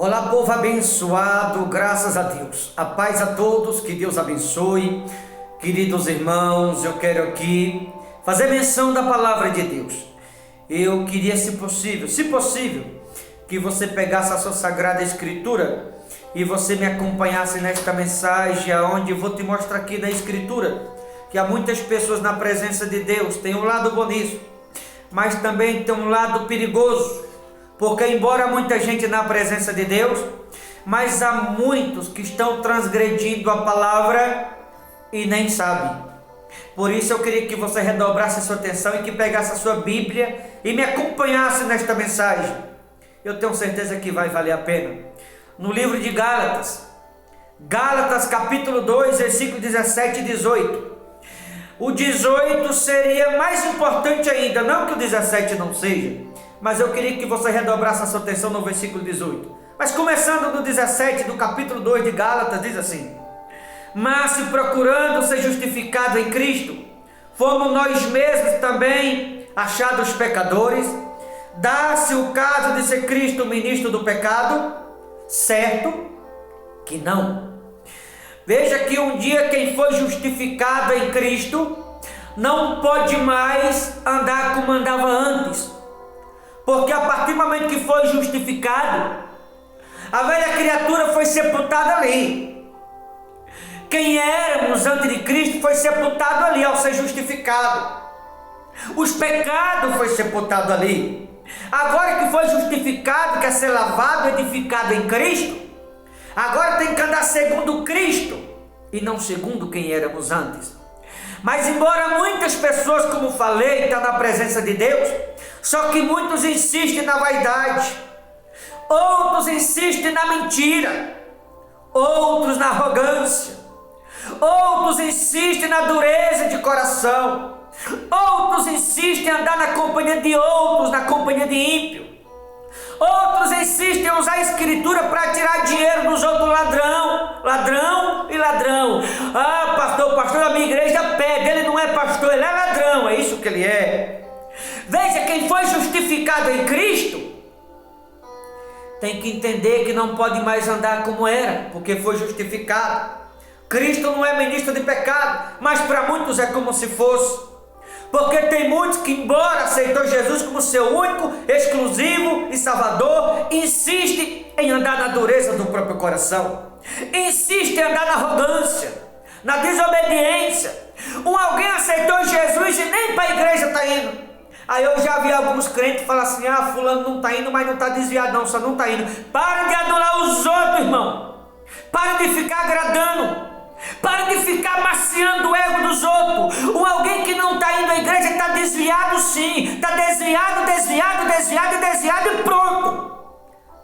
Olá, povo abençoado, graças a Deus. A paz a todos, que Deus abençoe. Queridos irmãos, eu quero aqui fazer menção da palavra de Deus. Eu queria, se possível, que você pegasse a sua Sagrada Escritura e você me acompanhasse nesta mensagem, onde eu vou te mostrar aqui da Escritura, que há muitas pessoas na presença de Deus, tem um lado bom nisso, mas também tem um lado perigoso. Porque embora muita gente na presença de Deus, mas há muitos que estão transgredindo a palavra e nem sabem. Por isso eu queria que você redobrasse a sua atenção e que pegasse a sua Bíblia e me acompanhasse nesta mensagem. Eu tenho certeza que vai valer a pena. No livro de Gálatas, capítulo 2, versículo 17 e 18. O 18 seria mais importante ainda, não que o 17 não seja, mas eu queria que você redobrasse a sua atenção no versículo 18. Mas começando no 17 do capítulo 2 de Gálatas, diz assim: mas se procurando ser justificado em Cristo, fomos nós mesmos também achados pecadores, dá-se o caso de ser Cristo ministro do pecado? Certo que não. Veja que um dia quem foi justificado em Cristo não pode mais andar como andava antes. Porque a partir do momento que foi justificado, a velha criatura foi sepultada ali. Quem éramos antes de Cristo foi sepultado ali ao ser justificado. Os pecados foi sepultado ali. Agora que foi justificado, quer ser lavado, edificado em Cristo, agora tem que andar segundo Cristo e não segundo quem éramos antes. Mas embora muitas pessoas, como falei, estão na presença de Deus, só que muitos insistem na vaidade, outros insistem na mentira, outros na arrogância, outros insistem na dureza de coração, outros insistem em andar na companhia de outros, na companhia de ímpio, outros insistem em usar a Escritura para tirar dinheiro dos outros ladrão e ladrão. Ah, pastor da minha igreja pede, ele não é pastor, ele é ladrão, é isso que ele é. Veja, quem foi justificado em Cristo tem que entender que não pode mais andar como era, porque foi justificado. Cristo não é ministro de pecado, mas para muitos é como se fosse. Porque tem muitos que, embora aceitou Jesus como seu único, exclusivo e salvador, insiste em andar na dureza do próprio coração, insiste em andar na arrogância, na desobediência. Alguém aceitou Jesus e nem para a igreja está indo. Aí eu já vi alguns crentes falar assim: ah, fulano não está indo, mas não está desviado não, só não está indo. Para de adorar os outros, irmão. Para de ficar agradando. Para de ficar maciando o ego dos outros. Alguém que não está indo à igreja está desviado sim. Está desviado e pronto.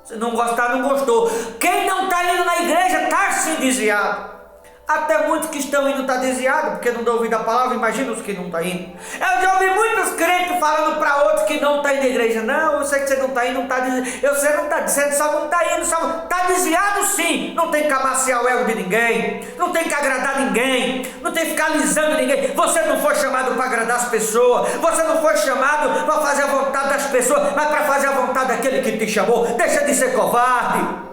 Se não gostar, não gostou. Quem não está indo na igreja está sim desviado. Até muitos que estão indo estão desviados, porque não dão ouvido a palavra. Imagina os que não estão indo. Eu já ouvi muitos crentes falando para outros que não estão indo na igreja: não, eu sei que você não está indo, não está dizendo. Eu sei que não está dizendo, só não está indo, só está desviado sim. Não tem que amaciar o ego de ninguém, não tem que agradar ninguém, não tem que ficar alisando ninguém. Você não foi chamado para agradar as pessoas, você não foi chamado para fazer a vontade das pessoas, mas para fazer a vontade daquele que te chamou. Deixa de ser covarde.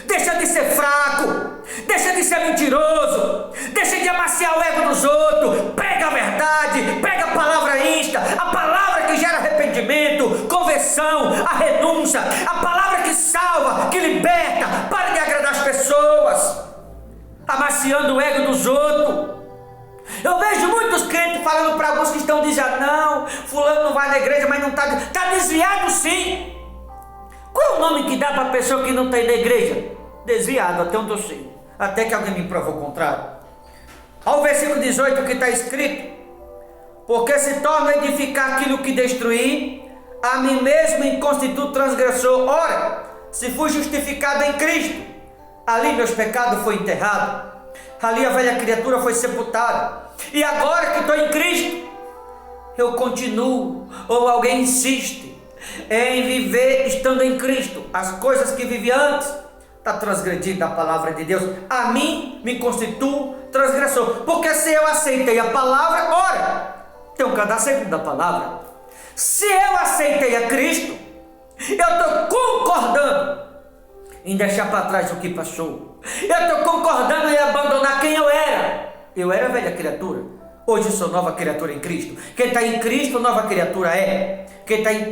Deixa de ser fraco, deixa de ser mentiroso, deixa de amaciar o ego dos outros. Prega a verdade, prega a palavra ínsta, a palavra que gera arrependimento, conversão, a renúncia, a palavra que salva, que liberta. Para de agradar as pessoas, amaciando o ego dos outros. Eu vejo muitos crentes falando para alguns que estão dizendo: não, fulano não vai na igreja, mas não está desviado sim. Qual é o nome que dá para a pessoa que não está na igreja? Desviado, até onde eu sei. Até que alguém me prova o contrário. Ao versículo 18 que está escrito: porque se torna a edificar aquilo que destruí, a mim mesmo me constituo transgressor. Ora, se fui justificado em Cristo, ali meus pecados foram enterrados, ali a velha criatura foi sepultada, e agora que estou em Cristo, eu continuo, ou alguém insiste em viver estando em Cristo, as coisas que vivi antes, está transgredindo a palavra de Deus. A mim me constituo transgressor, porque se eu aceitei a palavra, ora, tenho que andar segundo a palavra. Se eu aceitei a Cristo, eu estou concordando em deixar para trás o que passou. Eu estou concordando em abandonar quem eu era. Eu era velha criatura, hoje sou nova criatura em Cristo. Quem está em Cristo, nova criatura é. Quem está em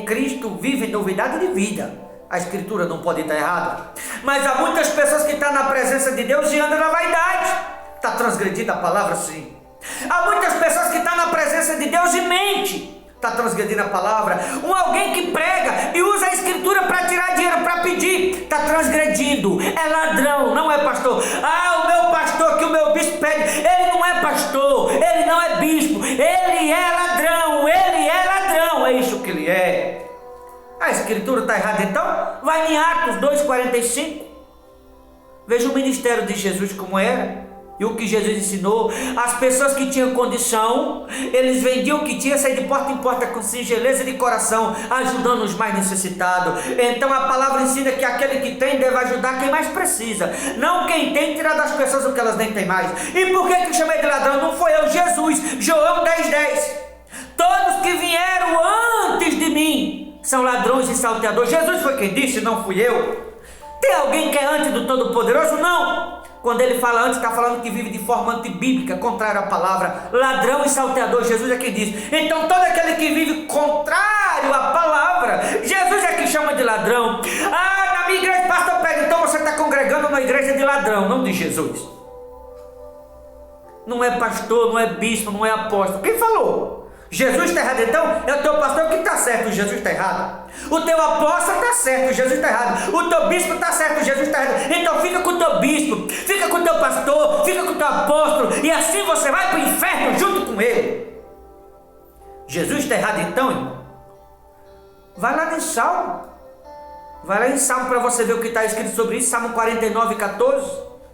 Cristo vive novidade de vida. A Escritura não pode estar errada. Mas há muitas pessoas que estão na presença de Deus e andam na vaidade. Está transgredindo a palavra, sim. Há muitas pessoas que estão na presença de Deus e mente. Está transgredindo a palavra. Alguém que prega e usa a Escritura para tirar dinheiro, para pedir, está transgredindo. É ladrão, não é pastor. O meu pastor que o meu bispo pede, ele não é pastor, ele não é bispo, ele é ladrão, é isso que ele é. A Escritura está errada então? Vai em Atos 2,45. Veja o ministério de Jesus como era. E o que Jesus ensinou. As pessoas que tinham condição, eles vendiam o que tinha, saíam de porta em porta com singeleza de coração, ajudando os mais necessitados. Então a palavra ensina que aquele que tem deve ajudar quem mais precisa, não quem tem tirar das pessoas o que elas nem têm mais. E por que eu chamei de ladrão? Não foi eu, Jesus. João 10,10. Todos que vieram antes de mim são ladrões e salteadores. Jesus foi quem disse, não fui eu. Tem alguém que é antes do Todo-Poderoso? Não. Quando ele fala antes, está falando que vive de forma antibíblica, contrária à palavra. Ladrão e salteador, Jesus é quem diz. Então todo aquele que vive contrário à palavra, Jesus é que chama de ladrão. Na minha igreja, pastor Pedro, então você está congregando na igreja de ladrão, não de Jesus. Não é pastor, não é bispo, não é apóstolo. Quem falou? Jesus está errado, então é o teu pastor que está certo, Jesus está errado. O teu apóstolo está certo, Jesus está errado. O teu bispo está certo, Jesus está errado. Então fica com o teu bispo, fica com o teu pastor, fica com o teu apóstolo, e assim você vai para o inferno junto com ele. Jesus está errado então, irmão? Vai lá em Salmo. Vai lá em Salmo para você ver o que está escrito sobre isso, Salmo 49,14.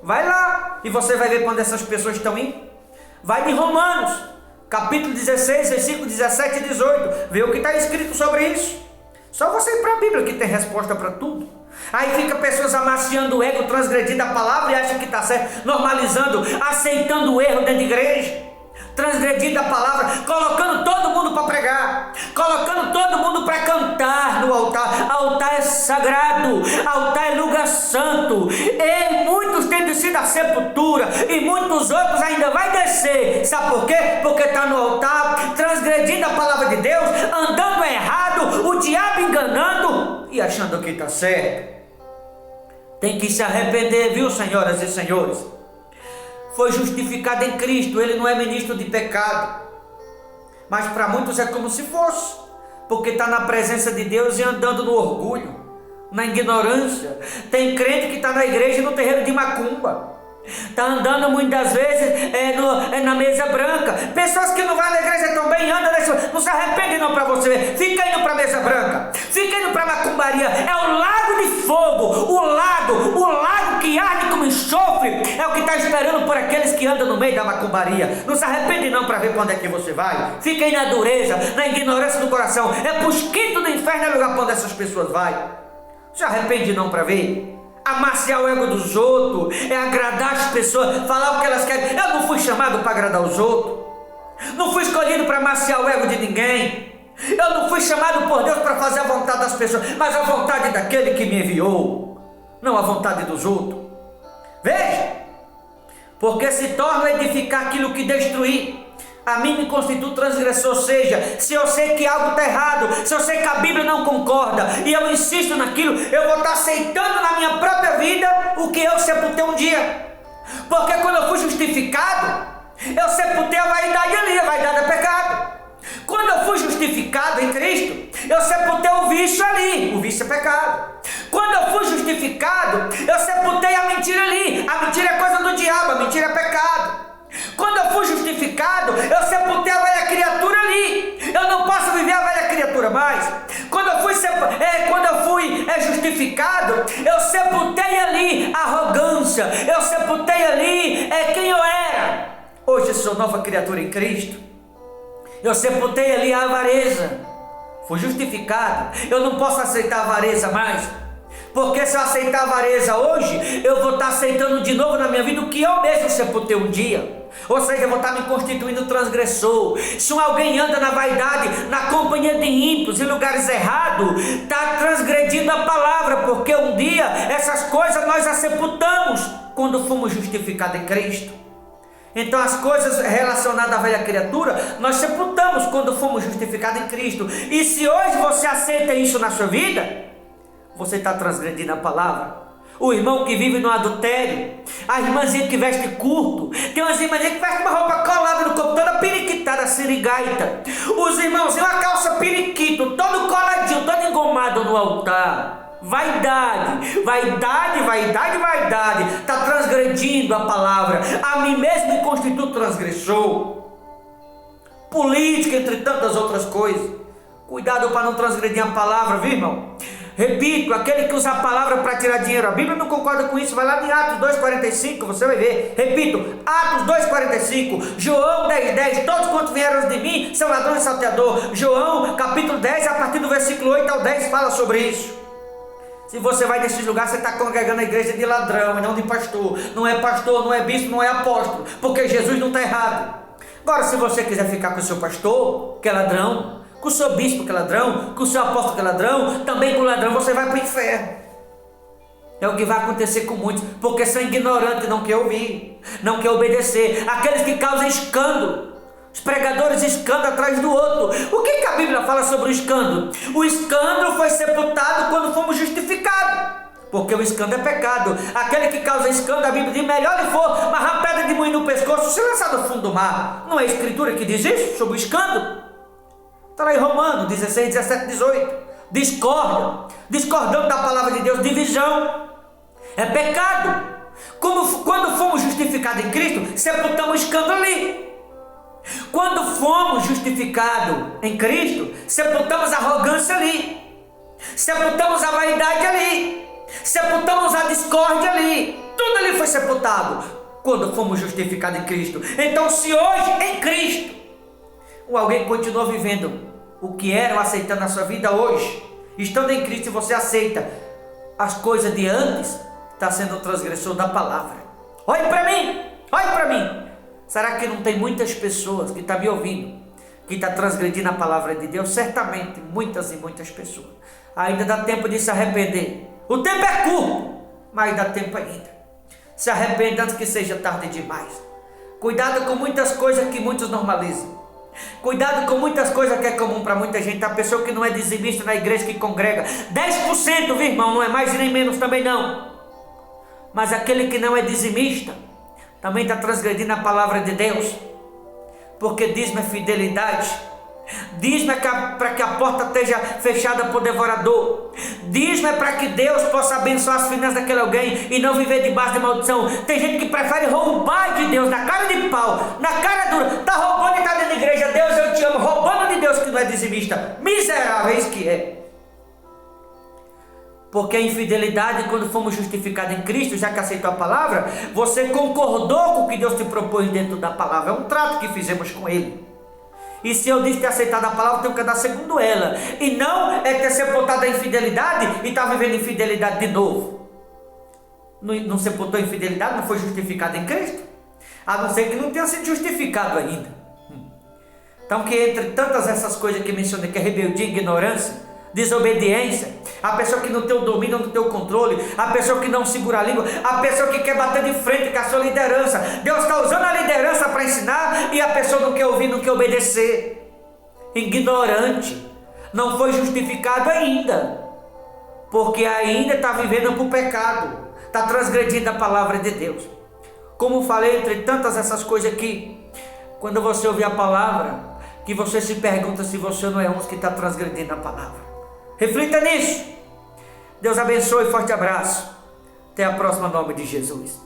Vai lá e você vai ver quando essas pessoas estão indo. Vai em Romanos capítulo 16, versículo 17 e 18, vê o que está escrito sobre isso. Só você ir para a Bíblia que tem resposta para tudo. Aí fica pessoas amaciando o ego, transgredindo a palavra e acham que está certo, normalizando, aceitando o erro dentro da igreja, transgredindo a palavra, colocando todo mundo para pregar, colocando todo mundo para cantar no altar. Altar é sagrado, altar é lugar santo, e muitos têm descido à sepultura, e muitos outros ainda vai descer. Sabe por quê? Porque está no altar, transgredindo a palavra de Deus, andando errado, o diabo enganando e achando que está certo. Tem que se arrepender, viu, senhoras e senhores? Foi justificado em Cristo, ele não é ministro de pecado, mas para muitos é como se fosse, porque está na presença de Deus e andando no orgulho, na ignorância. Tem crente que está na igreja no terreiro de macumba, está andando muitas vezes na mesa branca. Pessoas que não vão na igreja também andam não se arrependem não, para você ver. Fica indo para a mesa branca, fica indo para a macumbaria. É o lago de fogo, o lago que arde como enxofre, é o que está esperando por aqueles que andam no meio da macumbaria. Não se arrepende não para ver para onde é que você vai. Fica aí na dureza, na ignorância do coração. É para os quintos do inferno, é lugar para onde essas pessoas vai. Se arrepende não para ver. Amaciar o ego dos outros, é agradar as pessoas, falar o que elas querem. Eu não fui chamado para agradar os outros, não fui escolhido para amaciar o ego de ninguém. Eu não fui chamado por Deus para fazer a vontade das pessoas, mas a vontade daquele que me enviou, não a vontade dos outros. Veja, porque se torna a edificar aquilo que destruir. A mim me constitui transgressor. Ou seja, se eu sei que algo está errado, se eu sei que a Bíblia não concorda e eu insisto naquilo, eu vou estar aceitando na minha própria vida o que eu sepultei um dia. Porque quando eu fui justificado, eu sepultei a vaidade ali. A vaidade é pecado. Quando eu fui justificado em Cristo, eu sepultei o vício ali. O vício é pecado. Quando eu fui justificado, eu sepultei a mentira ali. A mentira é coisa do diabo, a mentira é pecado. Quando eu fui justificado, eu sepultei a velha criatura ali. Eu não posso viver a velha criatura mais. Quando eu fui justificado, eu sepultei ali a arrogância. Eu sepultei ali quem eu era. Hoje sou nova criatura em Cristo. Eu sepultei ali a avareza. Fui justificado. Eu não posso aceitar a avareza mais. Porque se eu aceitar a avareza hoje, eu vou estar aceitando de novo na minha vida o que eu mesmo sepultei um dia. Ou seja, eu vou estar me constituindo transgressor. Se alguém anda na vaidade, na companhia de ímpios, em lugares errados, está transgredindo a palavra, porque um dia essas coisas nós as sepultamos quando fomos justificados em Cristo. Então as coisas relacionadas à velha criatura, nós sepultamos quando fomos justificados em Cristo. E se hoje você aceita isso na sua vida, você está transgredindo a palavra. O irmão que vive no adultério, a irmãzinha que veste curto, tem umas irmãzinhas que vestem uma roupa colada no corpo, toda periquitada, sirigaita. Os irmãozinhos, uma calça periquito, todo coladinho, todo engomado no altar. Vaidade, vaidade, vaidade, vaidade. Está transgredindo a palavra. A mim mesmo me constituo transgressor. Política, entre tantas outras coisas. Cuidado para não transgredir a palavra, viu, irmão? Repito, aquele que usa a palavra para tirar dinheiro, a Bíblia não concorda com isso, vai lá em Atos 2,45, você vai ver. Repito, Atos 2,45, João 10,10, todos quantos vieram de mim são ladrões e salteador. João capítulo 10, a partir do versículo 8 ao 10, fala sobre isso. Se você vai nesses lugares, você está congregando a igreja de ladrão e não de pastor. Não é pastor, não é bispo, não é apóstolo, porque Jesus não está errado. Agora, se você quiser ficar com o seu pastor, que é ladrão, com o seu bispo que é ladrão, com o seu apóstolo que é ladrão, também com o ladrão você vai para o inferno. É o que vai acontecer com muitos, porque são ignorantes, não quer ouvir, não quer obedecer. Aqueles que causam escândalo, os pregadores escândalo atrás do outro. O que a Bíblia fala sobre o escândalo? O escândalo foi sepultado quando fomos justificados, porque o escândalo é pecado. Aquele que causa escândalo, a Bíblia diz, melhor lhe for amarrar pedra de moinho no pescoço, se lançar no fundo do mar. Não é a Escritura que diz isso, sobre o escândalo? Está lá em Romanos 16, 17, 18. Discórdia, discordando da palavra de Deus, divisão, é pecado. Quando fomos justificados em Cristo, sepultamos o escândalo ali. Quando fomos justificados em Cristo, sepultamos a arrogância ali, sepultamos a vaidade ali, sepultamos a discórdia ali. Tudo ali foi sepultado quando fomos justificados em Cristo. Então, se hoje em Cristo alguém continua vivendo o que era ou aceitando na sua vida hoje, estando em Cristo, e você aceita as coisas de antes, está sendo um transgressor da palavra. Olhe para mim, olhe para mim. Será que não tem muitas pessoas que estão me ouvindo, que estão transgredindo a palavra de Deus? Certamente, muitas e muitas pessoas. Ainda dá tempo de se arrepender. O tempo é curto, mas dá tempo ainda. Se arrependa antes que seja tarde demais. Cuidado com muitas coisas que muitos normalizam. Cuidado com muitas coisas que é comum para muita gente. A pessoa que não é dizimista na igreja, que congrega 10%, viu, irmão, não é mais e nem menos também não. Mas aquele que não é dizimista também está transgredindo a palavra de Deus, porque dízimo é fidelidade. Dízimo é para que a porta esteja fechada por devorador. Dízimo é para que Deus possa abençoar as finanças daquele alguém e não viver debaixo de maldição. Tem gente que prefere roubar de Deus, na cara de pau, na cara dura. Está roubando e está dentro da igreja. Deus, eu te amo. Roubando de Deus, que não é dizimista. Miseráveis que é. Porque a infidelidade, quando fomos justificados em Cristo, já que aceitou a palavra, você concordou com o que Deus te propôs dentro da palavra. É um trato que fizemos com Ele. E se eu disse ter aceitado a palavra, eu tenho que andar segundo ela. E não é ter sepultado a infidelidade e estar vivendo infidelidade de novo. Não sepultou a infidelidade, não foi justificado em Cristo? A não ser que não tenha sido justificado ainda. Então, que entre tantas essas coisas que mencionei, que é rebeldia, ignorância, desobediência, a pessoa que não tem o domínio, não tem o controle, a pessoa que não segura a língua, a pessoa que quer bater de frente com a sua liderança. Deus está usando a liderança para ensinar e a pessoa não quer ouvir, não quer obedecer. Ignorante, não foi justificado ainda, porque ainda está vivendo por pecado, está transgredindo a palavra de Deus. Como falei, entre tantas essas coisas aqui, quando você ouvir a palavra, que você se pergunta se você não é um que está transgredindo a palavra. Reflita nisso. Deus abençoe, forte abraço. Até a próxima, em nome de Jesus.